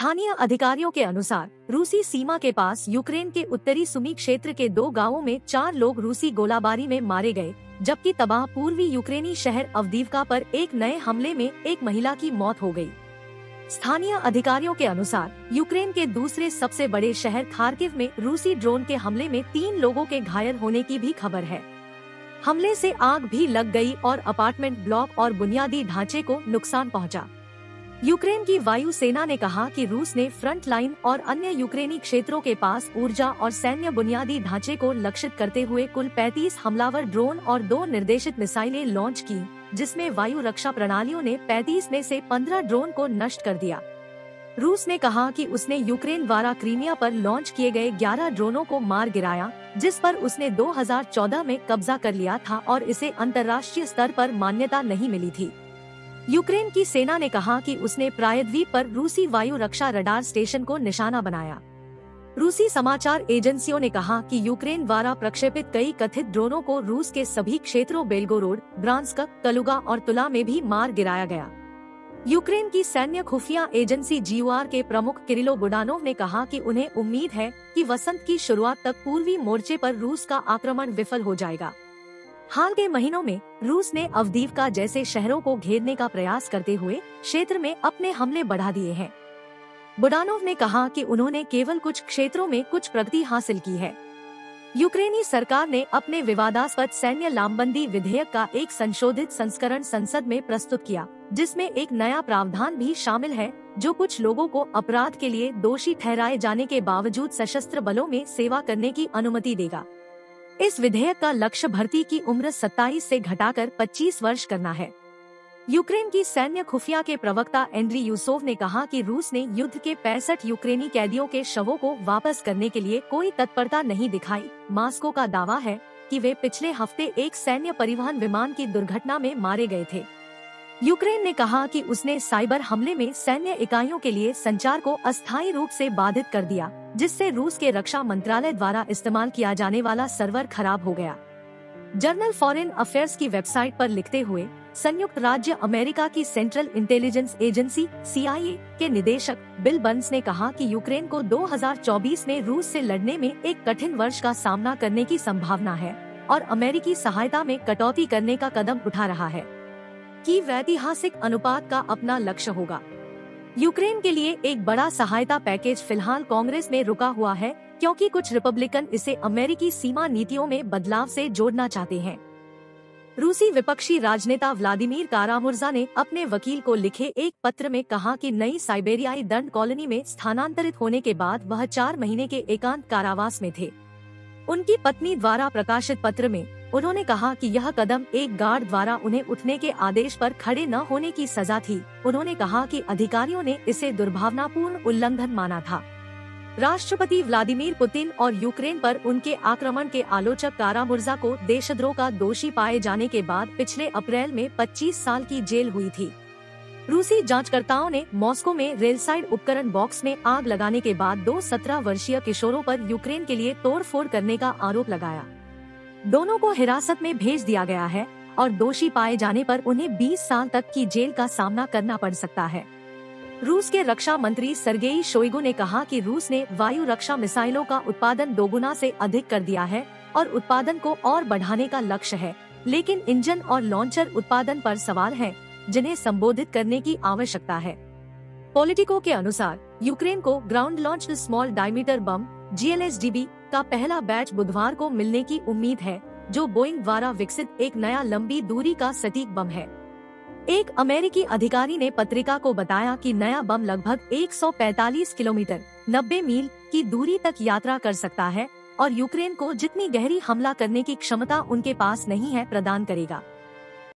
स्थानीय अधिकारियों के अनुसार रूसी सीमा के पास यूक्रेन के उत्तरी सुमी क्षेत्र के 2 गांवों में 4 लोग रूसी गोलाबारी में मारे गए, जबकि तबाह पूर्वी यूक्रेनी शहर अवदीवका पर एक नए हमले में एक महिला की मौत हो गई। स्थानीय अधिकारियों के अनुसार यूक्रेन के दूसरे सबसे बड़े शहर खार्किव में रूसी ड्रोन के हमले में 3 लोगों के घायल होने की भी खबर है। हमले से आग भी लग गई और अपार्टमेंट ब्लॉक और बुनियादी ढांचे को नुकसान पहुंचा। यूक्रेन की वायु सेना ने कहा कि रूस ने फ्रंट लाइन और अन्य यूक्रेनी क्षेत्रों के पास ऊर्जा और सैन्य बुनियादी ढांचे को लक्षित करते हुए कुल 35 हमलावर ड्रोन और 2 निर्देशित मिसाइलें लॉन्च की, जिसमें वायु रक्षा प्रणालियों ने 35 में से 15 ड्रोन को नष्ट कर दिया। रूस ने कहा कि उसने यूक्रेन द्वारा क्रीमिया पर लॉन्च किए गए 11 ड्रोनों को मार गिराया, जिस पर उसने 2014 में कब्जा कर लिया था और इसे अंतर्राष्ट्रीय स्तर पर मान्यता नहीं मिली थी। यूक्रेन की सेना ने कहा कि उसने प्रायद्वीप पर रूसी वायु रक्षा रडार स्टेशन को निशाना बनाया। रूसी समाचार एजेंसियों ने कहा कि यूक्रेन द्वारा प्रक्षेपित कई कथित ड्रोनों को रूस के सभी क्षेत्रों बेल्गोरोड, ब्रांस्क, कलुगा और तुला में भी मार गिराया गया। यूक्रेन की सैन्य खुफिया एजेंसी GUR के प्रमुख किरिलो बुडानोव ने कहा कि उन्हें उम्मीद है कि वसंत की शुरुआत तक पूर्वी मोर्चे पर रूस का आक्रमण विफल हो जाएगा। हाल के महीनों में रूस ने अवदीवका जैसे शहरों को घेरने का प्रयास करते हुए क्षेत्र में अपने हमले बढ़ा दिए हैं। बुडानोव ने कहा कि उन्होंने केवल कुछ क्षेत्रों में कुछ प्रगति हासिल की है। यूक्रेनी सरकार ने अपने विवादास्पद सैन्य लामबंदी विधेयक का एक संशोधित संस्करण संसद में प्रस्तुत किया, जिसमें एक नया प्रावधान भी शामिल है जो कुछ लोगों को अपराध के लिए दोषी ठहराए जाने के बावजूद सशस्त्र बलों में सेवा करने की अनुमति देगा। इस विधेयक का लक्ष्य भर्ती की उम्र 27 से घटाकर 25 वर्ष करना है। यूक्रेन की सैन्य खुफिया के प्रवक्ता एंड्री यूसोव ने कहा कि रूस ने युद्ध के 65 यूक्रेनी कैदियों के शवों को वापस करने के लिए कोई तत्परता नहीं दिखाई। मॉस्को का दावा है कि वे पिछले हफ्ते एक सैन्य परिवहन विमान की दुर्घटना में मारे गए थे। यूक्रेन ने कहा कि उसने साइबर हमले में सैन्य इकाइयों के लिए संचार को अस्थायी रूप से बाधित कर दिया, जिससे रूस के रक्षा मंत्रालय द्वारा इस्तेमाल किया जाने वाला सर्वर खराब हो गया। जर्नल फॉरेन अफेयर्स की वेबसाइट पर लिखते हुए संयुक्त राज्य अमेरिका की सेंट्रल इंटेलिजेंस एजेंसी CIA के निदेशक बिल बर्न्स ने कहा कि यूक्रेन को 2024 में रूस से लड़ने में एक कठिन वर्ष का सामना करने की संभावना है और अमेरिकी सहायता में कटौती करने का कदम उठा रहा है कि वैतिहासिक अनुपात का अपना लक्ष्य होगा। यूक्रेन के लिए एक बड़ा सहायता पैकेज फिलहाल कांग्रेस में रुका हुआ है, क्योंकि कुछ रिपब्लिकन इसे अमेरिकी सीमा नीतियों में बदलाव से जोड़ना चाहते हैं। रूसी विपक्षी राजनेता व्लादिमीर कारामुर्जा ने अपने वकील को लिखे एक पत्र में कहा कि नई साइबेरियाई दंड कॉलोनी में स्थानांतरित होने के बाद वह 4 महीने के एकांत कारावास में थे। उनकी पत्नी द्वारा प्रकाशित पत्र में उन्होंने कहा कि यह कदम एक गार्ड द्वारा उन्हें उठने के आदेश पर खड़े न होने की सजा थी। उन्होंने कहा कि अधिकारियों ने इसे दुर्भावनापूर्ण उल्लंघन माना था। राष्ट्रपति व्लादिमीर पुतिन और यूक्रेन पर उनके आक्रमण के आलोचक कारामुर्जा को देशद्रोह का दोषी पाए जाने के बाद पिछले अप्रैल में 25 साल की जेल हुई थी। रूसी जांचकर्ताओं ने मॉस्को में रेलसाइड उपकरण बॉक्स में आग लगाने के बाद 2 17 वर्षीय किशोरों पर यूक्रेन के लिए तोड़फोड़ करने का आरोप लगाया। दोनों को हिरासत में भेज दिया गया है और दोषी पाए जाने पर उन्हें 20 साल तक की जेल का सामना करना पड़ सकता है। रूस के रक्षा मंत्री सर्गेई शोइगु ने कहा कि रूस ने वायु रक्षा मिसाइलों का उत्पादन 2 गुना से अधिक कर दिया है और उत्पादन को और बढ़ाने का लक्ष्य है, लेकिन इंजन और लॉन्चर उत्पादन पर सवाल है, जिन्हें संबोधित करने की आवश्यकता है। पॉलिटिको के अनुसार यूक्रेन को ग्राउंड लॉन्च्ड स्मॉल डायमीटर बम GLSDB का पहला बैच बुधवार को मिलने की उम्मीद है, जो बोइंग द्वारा विकसित एक नया लंबी दूरी का सटीक बम है। एक अमेरिकी अधिकारी ने पत्रिका को बताया कि नया बम लगभग 145 किलोमीटर 90 मील की दूरी तक यात्रा कर सकता है और यूक्रेन को जितनी गहरी हमला करने की क्षमता उनके पास नहीं है प्रदान करेगा।